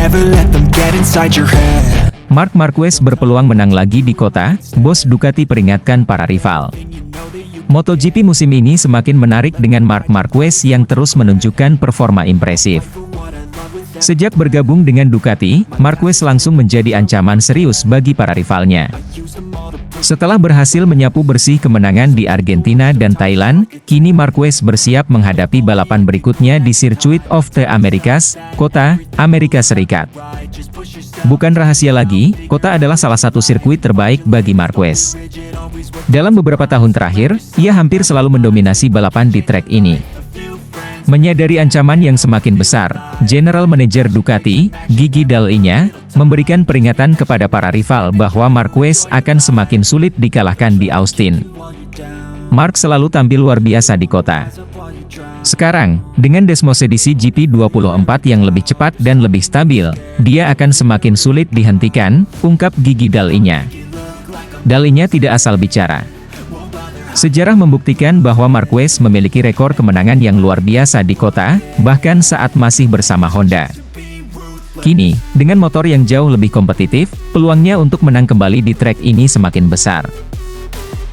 Never let them get inside your head. Marc Marquez berpeluang menang lagi di kota, bos Ducati peringatkan para rival. MotoGP musim ini semakin menarik dengan Marc Marquez yang terus menunjukkan performa impresif. Sejak bergabung dengan Ducati, Marquez langsung menjadi ancaman serius bagi para rivalnya. Setelah berhasil menyapu bersih kemenangan di Argentina dan Thailand, kini Marquez bersiap menghadapi balapan berikutnya di Circuit of the Americas, Kota, Amerika Serikat. Bukan rahasia lagi, Kota adalah salah satu sirkuit terbaik bagi Marquez. Dalam beberapa tahun terakhir, ia hampir selalu mendominasi balapan di trek ini. Menyadari ancaman yang semakin besar, General Manager Ducati, Gigi Dall'Igna, memberikan peringatan kepada para rival bahwa Marquez akan semakin sulit dikalahkan di Austin. Marc selalu tampil luar biasa di kota. Sekarang, dengan Desmosedici GP24 yang lebih cepat dan lebih stabil, dia akan semakin sulit dihentikan, ungkap Gigi Dall'Igna. Dall'Igna tidak asal bicara. Sejarah membuktikan bahwa Marquez memiliki rekor kemenangan yang luar biasa di kota, bahkan saat masih bersama Honda. Kini, dengan motor yang jauh lebih kompetitif, peluangnya untuk menang kembali di trek ini semakin besar.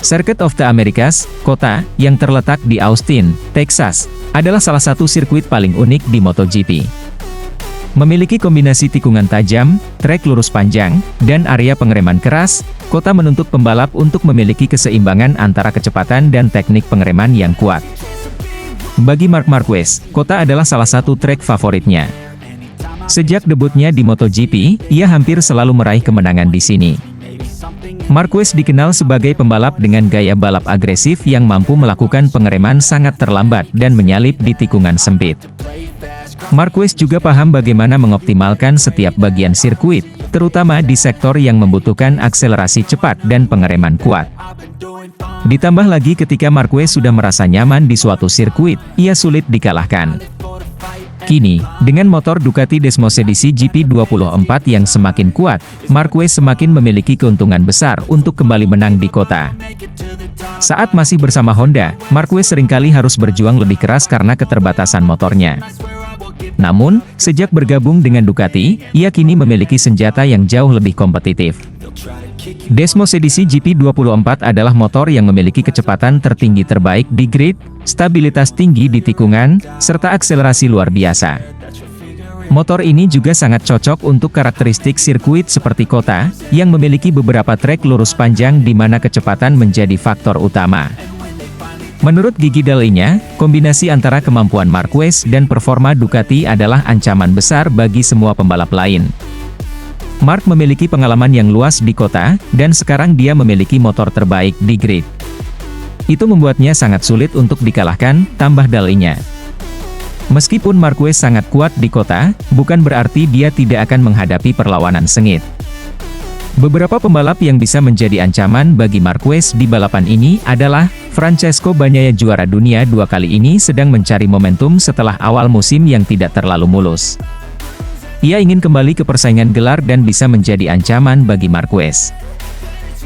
Circuit of the Americas, Kota, yang terletak di Austin, Texas, adalah salah satu sirkuit paling unik di MotoGP. Memiliki kombinasi tikungan tajam, trek lurus panjang, dan area pengereman keras, Kota menuntut pembalap untuk memiliki keseimbangan antara kecepatan dan teknik pengereman yang kuat. Bagi Marc Marquez, Kota adalah salah satu trek favoritnya. Sejak debutnya di MotoGP, ia hampir selalu meraih kemenangan di sini. Marquez dikenal sebagai pembalap dengan gaya balap agresif yang mampu melakukan pengereman sangat terlambat dan menyalip di tikungan sempit. Marquez juga paham bagaimana mengoptimalkan setiap bagian sirkuit, terutama di sektor yang membutuhkan akselerasi cepat dan pengereman kuat. Ditambah lagi ketika Marquez sudah merasa nyaman di suatu sirkuit, ia sulit dikalahkan. Kini, dengan motor Ducati Desmosedici GP24 yang semakin kuat, Marquez semakin memiliki keuntungan besar untuk kembali menang di kota. Saat masih bersama Honda, Marquez seringkali harus berjuang lebih keras karena keterbatasan motornya. Namun, sejak bergabung dengan Ducati, ia kini memiliki senjata yang jauh lebih kompetitif. Desmosedici GP24 adalah motor yang memiliki kecepatan tertinggi terbaik di grid, stabilitas tinggi di tikungan, serta akselerasi luar biasa. Motor ini juga sangat cocok untuk karakteristik sirkuit seperti kota, yang memiliki beberapa trek lurus panjang di mana kecepatan menjadi faktor utama. Menurut Gigi Dall'Igna, kombinasi antara kemampuan Marquez dan performa Ducati adalah ancaman besar bagi semua pembalap lain. Marc memiliki pengalaman yang luas di kota, dan sekarang dia memiliki motor terbaik di grid. Itu membuatnya sangat sulit untuk dikalahkan, tambah Dall'Igna. Meskipun Marquez sangat kuat di kota, bukan berarti dia tidak akan menghadapi perlawanan sengit. Beberapa pembalap yang bisa menjadi ancaman bagi Marquez di balapan ini adalah Francesco Bagnaia, juara dunia 2 kali ini sedang mencari momentum setelah awal musim yang tidak terlalu mulus. Ia ingin kembali ke persaingan gelar dan bisa menjadi ancaman bagi Marquez.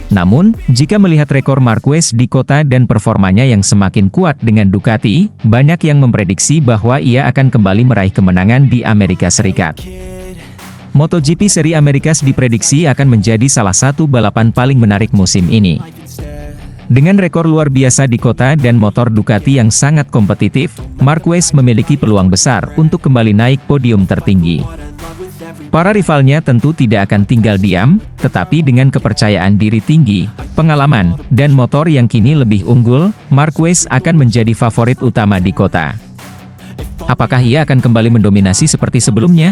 Namun, jika melihat rekor Marquez di kota dan performanya yang semakin kuat dengan Ducati, banyak yang memprediksi bahwa ia akan kembali meraih kemenangan di Amerika Serikat. MotoGP Seri Americas diprediksi akan menjadi salah satu balapan paling menarik musim ini. Dengan rekor luar biasa di kota dan motor Ducati yang sangat kompetitif, Marquez memiliki peluang besar untuk kembali naik podium tertinggi. Para rivalnya tentu tidak akan tinggal diam, tetapi dengan kepercayaan diri tinggi, pengalaman, dan motor yang kini lebih unggul, Marquez akan menjadi favorit utama di kota. Apakah ia akan kembali mendominasi seperti sebelumnya?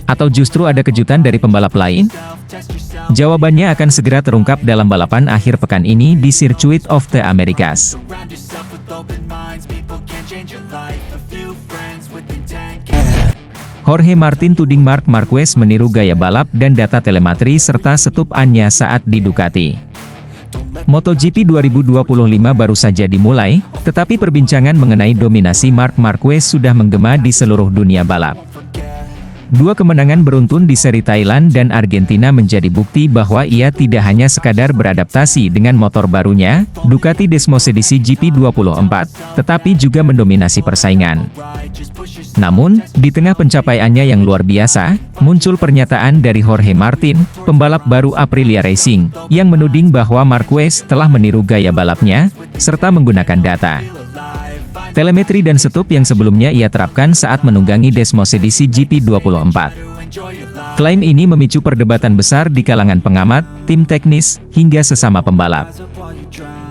Atau justru ada kejutan dari pembalap lain? Jawabannya akan segera terungkap dalam balapan akhir pekan ini di Circuit of the Americas. Jorge Martin tuding Marc Marquez meniru gaya balap dan data telemetri serta setup-annya saat di Ducati. MotoGP 2025 baru saja dimulai, tetapi perbincangan mengenai dominasi Marc Marquez sudah menggema di seluruh dunia balap. 2 kemenangan beruntun di seri Thailand dan Argentina menjadi bukti bahwa ia tidak hanya sekadar beradaptasi dengan motor barunya, Ducati Desmosedici GP24, tetapi juga mendominasi persaingan. Namun, di tengah pencapaiannya yang luar biasa, muncul pernyataan dari Jorge Martin, pembalap baru Aprilia Racing, yang menuding bahwa Marquez telah meniru gaya balapnya, serta menggunakan data telemetri dan setup yang sebelumnya ia terapkan saat menunggangi Desmosedici GP24. Klaim ini memicu perdebatan besar di kalangan pengamat, tim teknis, hingga sesama pembalap.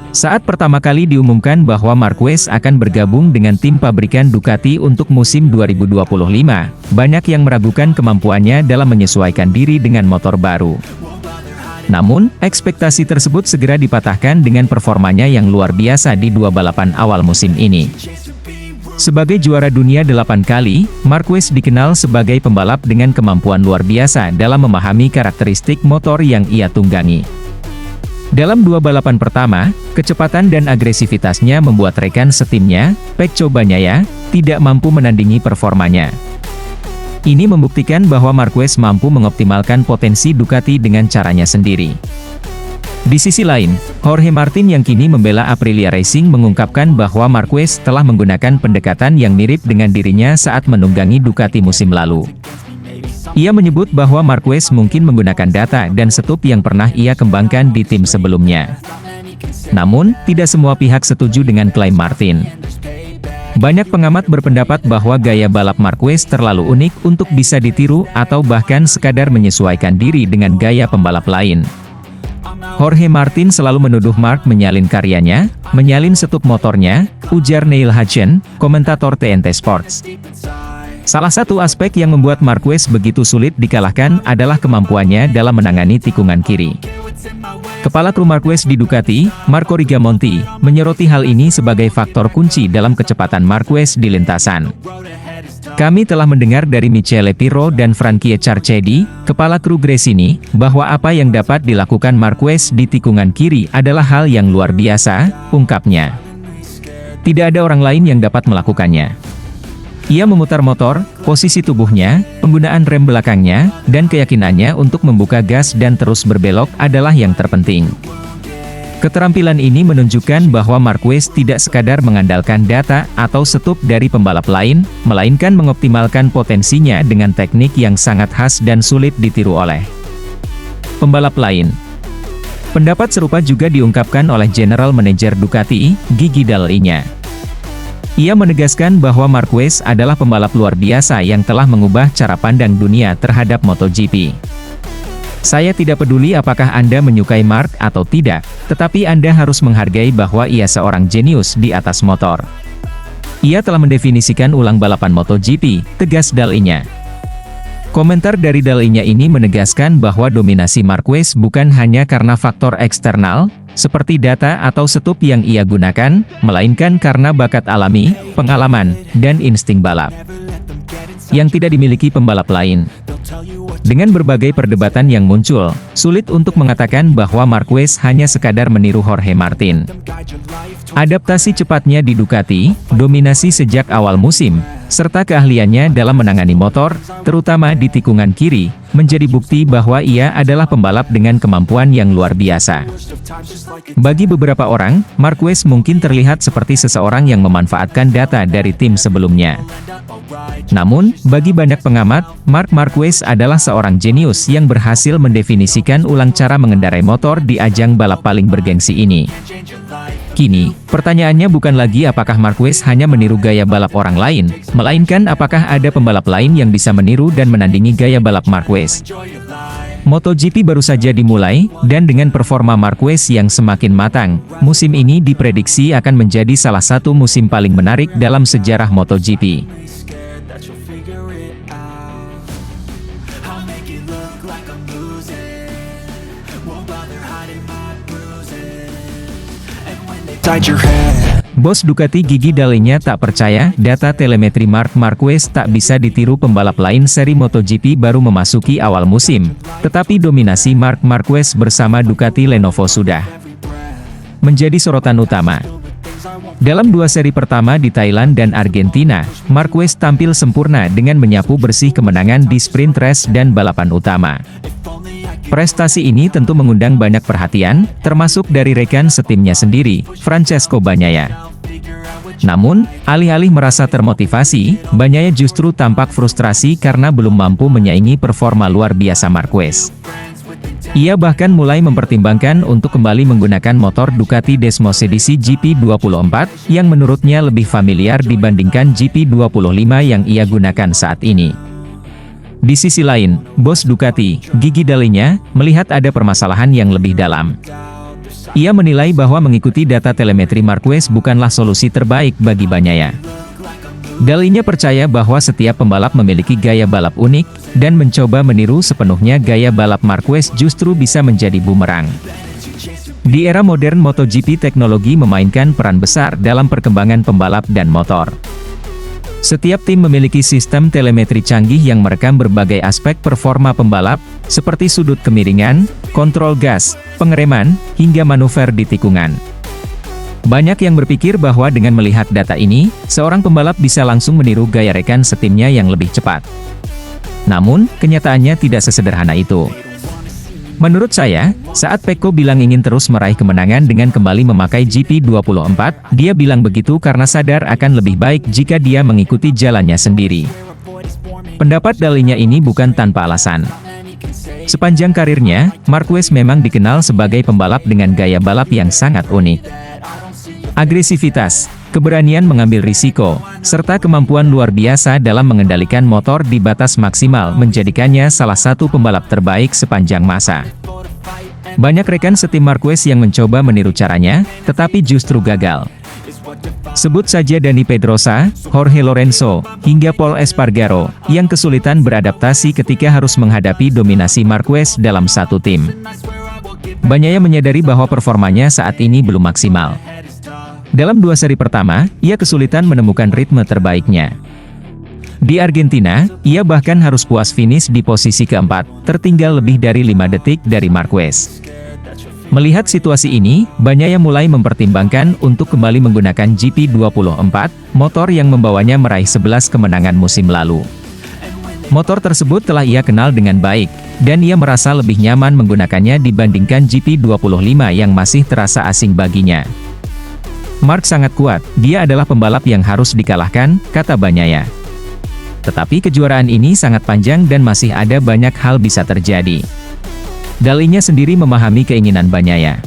Saat pertama kali diumumkan bahwa Marquez akan bergabung dengan tim pabrikan Ducati untuk musim 2025, banyak yang meragukan kemampuannya dalam menyesuaikan diri dengan motor baru. Namun, ekspektasi tersebut segera dipatahkan dengan performanya yang luar biasa di dua balapan awal musim ini. Sebagai juara dunia 8 kali, Marquez dikenal sebagai pembalap dengan kemampuan luar biasa dalam memahami karakteristik motor yang ia tunggangi. Dalam dua balapan pertama, kecepatan dan agresivitasnya membuat rekan setimnya, Pecco Bagnaia, tidak mampu menandingi performanya. Ini membuktikan bahwa Marquez mampu mengoptimalkan potensi Ducati dengan caranya sendiri. Di sisi lain, Jorge Martin yang kini membela Aprilia Racing mengungkapkan bahwa Marquez telah menggunakan pendekatan yang mirip dengan dirinya saat menunggangi Ducati musim lalu. Ia menyebut bahwa Marquez mungkin menggunakan data dan setup yang pernah ia kembangkan di tim sebelumnya. Namun, tidak semua pihak setuju dengan klaim Martin. Banyak pengamat berpendapat bahwa gaya balap Marquez terlalu unik untuk bisa ditiru atau bahkan sekadar menyesuaikan diri dengan gaya pembalap lain. Jorge Martin selalu menuduh Mark menyalin karyanya, menyalin setup motornya, ujar Neil Hutchen, komentator TNT Sports. Salah satu aspek yang membuat Marquez begitu sulit dikalahkan adalah kemampuannya dalam menangani tikungan kiri. Kepala kru Marquez di Ducati, Marco Rigamonti, menyoroti hal ini sebagai faktor kunci dalam kecepatan Marquez di lintasan. Kami telah mendengar dari Michele Pirro dan Frankie Carchedi, kepala kru Gresini, bahwa apa yang dapat dilakukan Marquez di tikungan kiri adalah hal yang luar biasa, ungkapnya. Tidak ada orang lain yang dapat melakukannya. Ia memutar motor, posisi tubuhnya, penggunaan rem belakangnya, dan keyakinannya untuk membuka gas dan terus berbelok adalah yang terpenting. Keterampilan ini menunjukkan bahwa Marquez tidak sekadar mengandalkan data atau setup dari pembalap lain, melainkan mengoptimalkan potensinya dengan teknik yang sangat khas dan sulit ditiru oleh pembalap lain. Pendapat serupa juga diungkapkan oleh General Manager Ducati, Gigi Dall'Igna. Ia menegaskan bahwa Marquez adalah pembalap luar biasa yang telah mengubah cara pandang dunia terhadap MotoGP. Saya tidak peduli apakah Anda menyukai Mark atau tidak, tetapi Anda harus menghargai bahwa ia seorang jenius di atas motor. Ia telah mendefinisikan ulang balapan MotoGP, tegas Dall'Igna. Komentar dari Dall'Igna ini menegaskan bahwa dominasi Marquez bukan hanya karena faktor eksternal, seperti data atau setup yang ia gunakan, melainkan karena bakat alami, pengalaman, dan insting balap yang tidak dimiliki pembalap lain. Dengan berbagai perdebatan yang muncul, sulit untuk mengatakan bahwa Marquez hanya sekadar meniru Jorge Martin. Adaptasi cepatnya di Ducati, dominasi sejak awal musim, serta keahliannya dalam menangani motor, terutama di tikungan kiri, menjadi bukti bahwa ia adalah pembalap dengan kemampuan yang luar biasa. Bagi beberapa orang, Marquez mungkin terlihat seperti seseorang yang memanfaatkan data dari tim sebelumnya. Namun, bagi banyak pengamat, Marc Marquez adalah seorang jenius yang berhasil mendefinisikan ulang cara mengendarai motor di ajang balap paling bergengsi ini. Kini, pertanyaannya bukan lagi apakah Marquez hanya meniru gaya balap orang lain, melainkan apakah ada pembalap lain yang bisa meniru dan menandingi gaya balap Marquez. MotoGP baru saja dimulai, dan dengan performa Marquez yang semakin matang, musim ini diprediksi akan menjadi salah satu musim paling menarik dalam sejarah MotoGP. Bos Ducati Gigi Dall'Igna tak percaya data telemetri Marc Marquez tak bisa ditiru pembalap lain seri MotoGP baru memasuki awal musim, tetapi dominasi Marc Marquez bersama Ducati Lenovo sudah menjadi sorotan utama. Dalam dua seri pertama di Thailand dan Argentina, Marquez tampil sempurna dengan menyapu bersih kemenangan di sprint race dan balapan utama. Prestasi ini tentu mengundang banyak perhatian, termasuk dari rekan setimnya sendiri, Francesco Bagnaia. Namun, alih-alih merasa termotivasi, Bagnaia justru tampak frustrasi karena belum mampu menyaingi performa luar biasa Marquez. Ia bahkan mulai mempertimbangkan untuk kembali menggunakan motor Ducati Desmos edisi GP24, yang menurutnya lebih familiar dibandingkan GP25 yang ia gunakan saat ini. Di sisi lain, bos Ducati, Gigi Dall'Igna, melihat ada permasalahan yang lebih dalam. Ia menilai bahwa mengikuti data telemetri Marquez bukanlah solusi terbaik bagi Bagnaia. Dall'Igna percaya bahwa setiap pembalap memiliki gaya balap unik, dan mencoba meniru sepenuhnya gaya balap Marquez justru bisa menjadi bumerang. Di era modern MotoGP, teknologi memainkan peran besar dalam perkembangan pembalap dan motor. Setiap tim memiliki sistem telemetri canggih yang merekam berbagai aspek performa pembalap, seperti sudut kemiringan, kontrol gas, pengereman, hingga manuver di tikungan. Banyak yang berpikir bahwa dengan melihat data ini, seorang pembalap bisa langsung meniru gaya rekan setimnya yang lebih cepat. Namun, kenyataannya tidak sesederhana itu. Menurut saya, saat Pecco bilang ingin terus meraih kemenangan dengan kembali memakai GP24, dia bilang begitu karena sadar akan lebih baik jika dia mengikuti jalannya sendiri. Pendapat Dall'Igna ini bukan tanpa alasan. Sepanjang karirnya, Marquez memang dikenal sebagai pembalap dengan gaya balap yang sangat unik. Agresivitas, keberanian mengambil risiko, serta kemampuan luar biasa dalam mengendalikan motor di batas maksimal menjadikannya salah satu pembalap terbaik sepanjang masa. Banyak rekan setim Marquez yang mencoba meniru caranya, tetapi justru gagal. Sebut saja Dani Pedrosa, Jorge Lorenzo, hingga Pol Espargaro, yang kesulitan beradaptasi ketika harus menghadapi dominasi Marquez dalam satu tim. Bagnaia menyadari bahwa performanya saat ini belum maksimal. Dalam 2 seri pertama, ia kesulitan menemukan ritme terbaiknya. Di Argentina, ia bahkan harus puas finish di posisi keempat, tertinggal lebih dari 5 detik dari Marquez. Melihat situasi ini, Bagnaia mulai mempertimbangkan untuk kembali menggunakan GP24, motor yang membawanya meraih 11 kemenangan musim lalu. Motor tersebut telah ia kenal dengan baik, dan ia merasa lebih nyaman menggunakannya dibandingkan GP25 yang masih terasa asing baginya. Mark sangat kuat, dia adalah pembalap yang harus dikalahkan, kata Bagnaia. Tetapi kejuaraan ini sangat panjang dan masih ada banyak hal bisa terjadi. Dall'Igna sendiri memahami keinginan Bagnaia.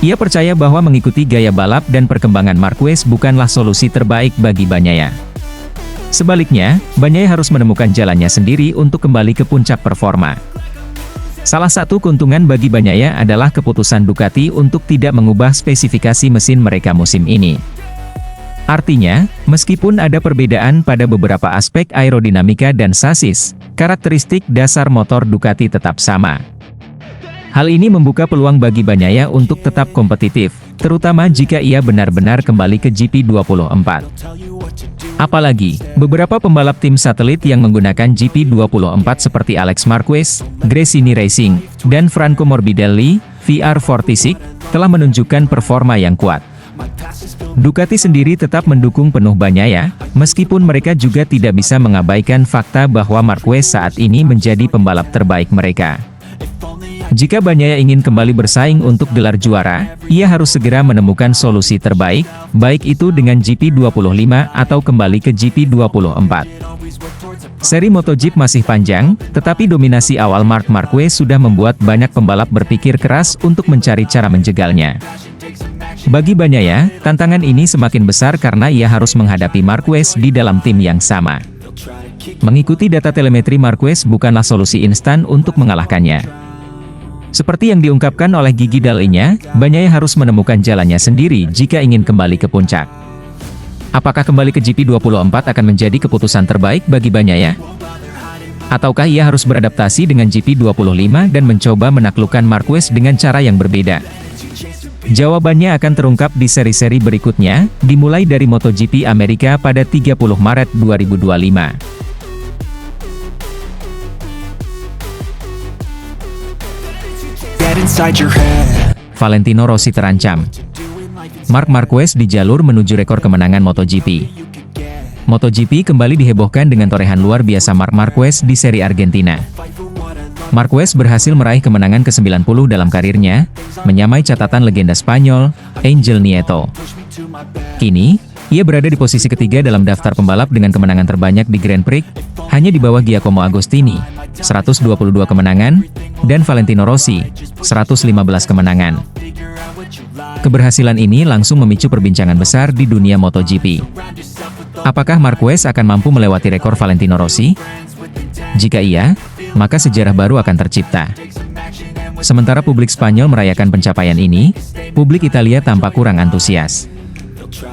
Ia percaya bahwa mengikuti gaya balap dan perkembangan Marquez bukanlah solusi terbaik bagi Bagnaia. Sebaliknya, Bagnaia harus menemukan jalannya sendiri untuk kembali ke puncak performa. Salah satu keuntungan bagi Bagnaia adalah keputusan Ducati untuk tidak mengubah spesifikasi mesin mereka musim ini. Artinya, meskipun ada perbedaan pada beberapa aspek aerodinamika dan sasis, karakteristik dasar motor Ducati tetap sama. Hal ini membuka peluang bagi Bagnaia untuk tetap kompetitif, terutama jika ia benar-benar kembali ke GP24. Apalagi, beberapa pembalap tim satelit yang menggunakan GP24 seperti Alex Marquez, Gresini Racing, dan Franco Morbidelli, VR46, telah menunjukkan performa yang kuat. Ducati sendiri tetap mendukung penuh Bagnaia, meskipun mereka juga tidak bisa mengabaikan fakta bahwa Marquez saat ini menjadi pembalap terbaik mereka. Jika Bagnaia ingin kembali bersaing untuk gelar juara, ia harus segera menemukan solusi terbaik, baik itu dengan GP25 atau kembali ke GP24. Seri MotoGP masih panjang, tetapi dominasi awal Marc Marquez sudah membuat banyak pembalap berpikir keras untuk mencari cara menjegalnya. Bagi Bagnaia, tantangan ini semakin besar karena ia harus menghadapi Marquez di dalam tim yang sama. Mengikuti data telemetri Marquez bukanlah solusi instan untuk mengalahkannya. Seperti yang diungkapkan oleh Gigi Dall'Igna, Bagnaia harus menemukan jalannya sendiri jika ingin kembali ke puncak. Apakah kembali ke GP24 akan menjadi keputusan terbaik bagi Bagnaia? Ataukah ia harus beradaptasi dengan GP25 dan mencoba menaklukkan Marquez dengan cara yang berbeda? Jawabannya akan terungkap di seri-seri berikutnya, dimulai dari MotoGP Amerika pada 30 Maret 2025. Valentino Rossi terancam. Marc Marquez di jalur menuju rekor kemenangan MotoGP. MotoGP kembali dihebohkan dengan torehan luar biasa Marc Marquez di seri Argentina. Marquez berhasil meraih kemenangan ke-90 dalam karirnya, menyamai catatan legenda Spanyol, Angel Nieto. Kini, Ia berada di posisi ketiga dalam daftar pembalap dengan kemenangan terbanyak di Grand Prix, hanya di bawah Giacomo Agostini, 122 kemenangan, dan Valentino Rossi, 115 kemenangan. Keberhasilan ini langsung memicu perbincangan besar di dunia MotoGP. Apakah Marquez akan mampu melewati rekor Valentino Rossi? Jika iya, maka sejarah baru akan tercipta. Sementara publik Spanyol merayakan pencapaian ini, publik Italia tampak kurang antusias.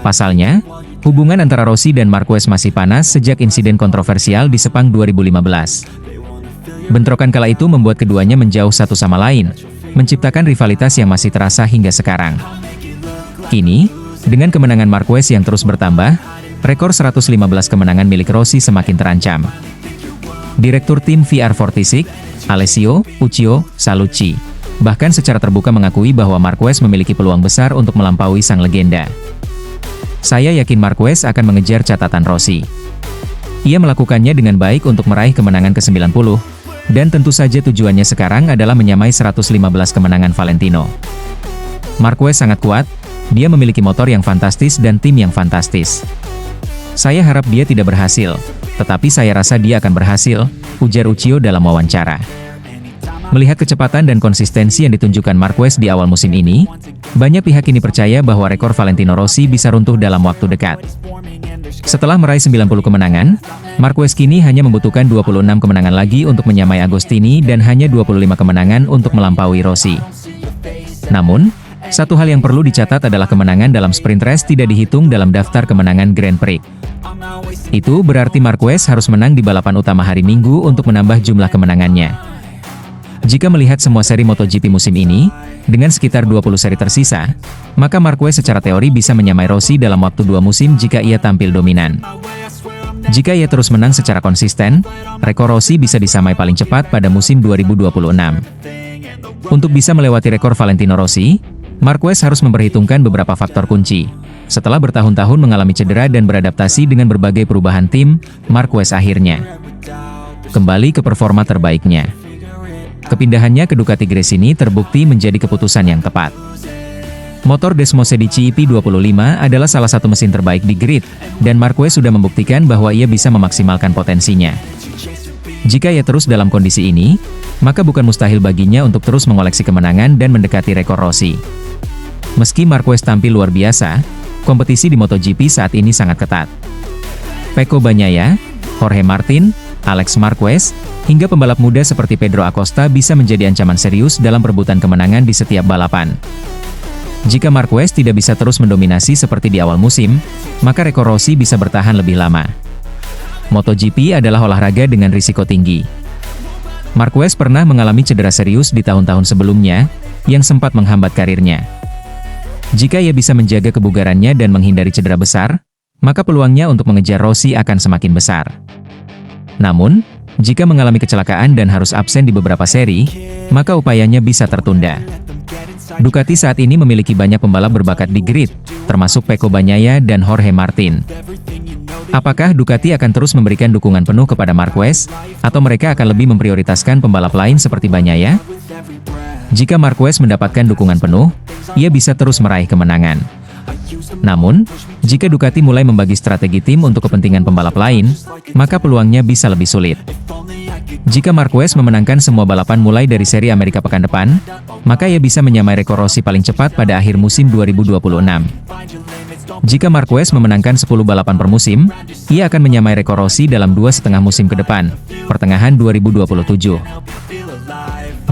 Pasalnya, hubungan antara Rossi dan Marquez masih panas sejak insiden kontroversial di Sepang 2015. Bentrokan kala itu membuat keduanya menjauh satu sama lain, menciptakan rivalitas yang masih terasa hingga sekarang. Kini, dengan kemenangan Marquez yang terus bertambah, rekor 115 kemenangan milik Rossi semakin terancam. Direktur tim VR46, Alessio Uccio Salucci, bahkan secara terbuka mengakui bahwa Marquez memiliki peluang besar untuk melampaui sang legenda. Saya yakin Marquez akan mengejar catatan Rossi. Ia melakukannya dengan baik untuk meraih kemenangan ke-90, dan tentu saja tujuannya sekarang adalah menyamai 115 kemenangan Valentino. Marquez sangat kuat, dia memiliki motor yang fantastis dan tim yang fantastis. Saya harap dia tidak berhasil, tetapi saya rasa dia akan berhasil, ujar Uccio dalam wawancara. Melihat kecepatan dan konsistensi yang ditunjukkan Marquez di awal musim ini, banyak pihak ini percaya bahwa rekor Valentino Rossi bisa runtuh dalam waktu dekat. Setelah meraih 90 kemenangan, Marquez kini hanya membutuhkan 26 kemenangan lagi untuk menyamai Agostini dan hanya 25 kemenangan untuk melampaui Rossi. Namun, satu hal yang perlu dicatat adalah kemenangan dalam sprint race tidak dihitung dalam daftar kemenangan Grand Prix. Itu berarti Marquez harus menang di balapan utama hari Minggu untuk menambah jumlah kemenangannya. Jika melihat semua seri MotoGP musim ini, dengan sekitar 20 seri tersisa, maka Marquez secara teori bisa menyamai Rossi dalam waktu 2 musim jika ia tampil dominan. Jika ia terus menang secara konsisten, rekor Rossi bisa disamai paling cepat pada musim 2026. Untuk bisa melewati rekor Valentino Rossi, Marquez harus memperhitungkan beberapa faktor kunci. Setelah bertahun-tahun mengalami cedera dan beradaptasi dengan berbagai perubahan tim, Marquez akhirnya kembali ke performa terbaiknya. Kepindahannya ke Ducati Gresini terbukti menjadi keputusan yang tepat. Motor Desmosedici EP25 adalah salah satu mesin terbaik di grid, dan Marquez sudah membuktikan bahwa ia bisa memaksimalkan potensinya. Jika ia terus dalam kondisi ini, maka bukan mustahil baginya untuk terus mengoleksi kemenangan dan mendekati rekor Rossi. Meski Marquez tampil luar biasa, kompetisi di MotoGP saat ini sangat ketat. Pecco Bagnaia, Jorge Martin, Alex Marquez, hingga pembalap muda seperti Pedro Acosta bisa menjadi ancaman serius dalam perebutan kemenangan di setiap balapan. Jika Marquez tidak bisa terus mendominasi seperti di awal musim, maka rekor Rossi bisa bertahan lebih lama. MotoGP adalah olahraga dengan risiko tinggi. Marquez pernah mengalami cedera serius di tahun-tahun sebelumnya, yang sempat menghambat karirnya. Jika ia bisa menjaga kebugarannya dan menghindari cedera besar, maka peluangnya untuk mengejar Rossi akan semakin besar. Namun, jika mengalami kecelakaan dan harus absen di beberapa seri, maka upayanya bisa tertunda. Ducati saat ini memiliki banyak pembalap berbakat di grid, termasuk Pecco Bagnaia dan Jorge Martin. Apakah Ducati akan terus memberikan dukungan penuh kepada Marquez, atau mereka akan lebih memprioritaskan pembalap lain seperti Bagnaia? Jika Marquez mendapatkan dukungan penuh, ia bisa terus meraih kemenangan. Namun, jika Ducati mulai membagi strategi tim untuk kepentingan pembalap lain, maka peluangnya bisa lebih sulit. Jika Marquez memenangkan semua balapan mulai dari seri Amerika pekan depan, maka ia bisa menyamai rekor Rossi paling cepat pada akhir musim 2026. Jika Marquez memenangkan 10 balapan per musim, ia akan menyamai rekor Rossi dalam 2,5 musim ke depan, pertengahan 2027.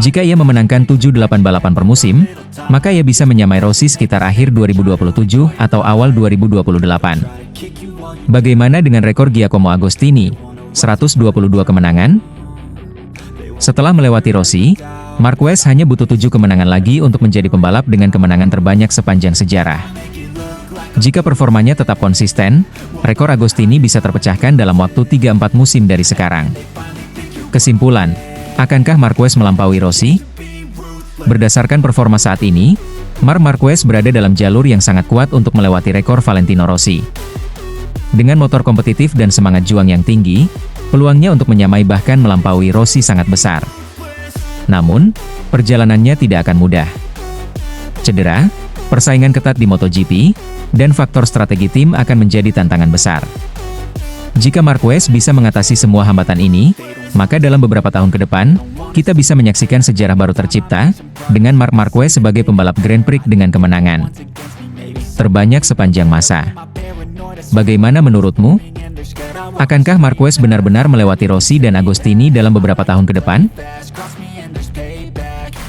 Jika ia memenangkan 7-8 balapan per musim, maka ia bisa menyamai Rossi sekitar akhir 2027 atau awal 2028. Bagaimana dengan rekor Giacomo Agostini, 122 kemenangan? Setelah melewati Rossi, Marquez hanya butuh 7 kemenangan lagi untuk menjadi pembalap dengan kemenangan terbanyak sepanjang sejarah. Jika performanya tetap konsisten, rekor Agostini bisa terpecahkan dalam waktu 3-4 musim dari sekarang. Kesimpulan, akankah Marquez melampaui Rossi? Berdasarkan performa saat ini, Marc Marquez berada dalam jalur yang sangat kuat untuk melewati rekor Valentino Rossi. Dengan motor kompetitif dan semangat juang yang tinggi, peluangnya untuk menyamai bahkan melampaui Rossi sangat besar. Namun, perjalanannya tidak akan mudah. Cedera, persaingan ketat di MotoGP, dan faktor strategi tim akan menjadi tantangan besar. Jika Marquez bisa mengatasi semua hambatan ini, maka dalam beberapa tahun ke depan, kita bisa menyaksikan sejarah baru tercipta, dengan Marc Marquez sebagai pembalap Grand Prix dengan kemenangan terbanyak sepanjang masa. Bagaimana menurutmu? Akankah Marquez benar-benar melewati Rossi dan Agostini dalam beberapa tahun ke depan?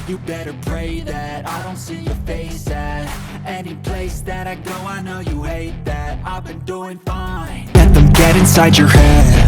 You better pray that I don't see your face at any place that I go. I know you hate that I've been doing fine. Let them get inside your head.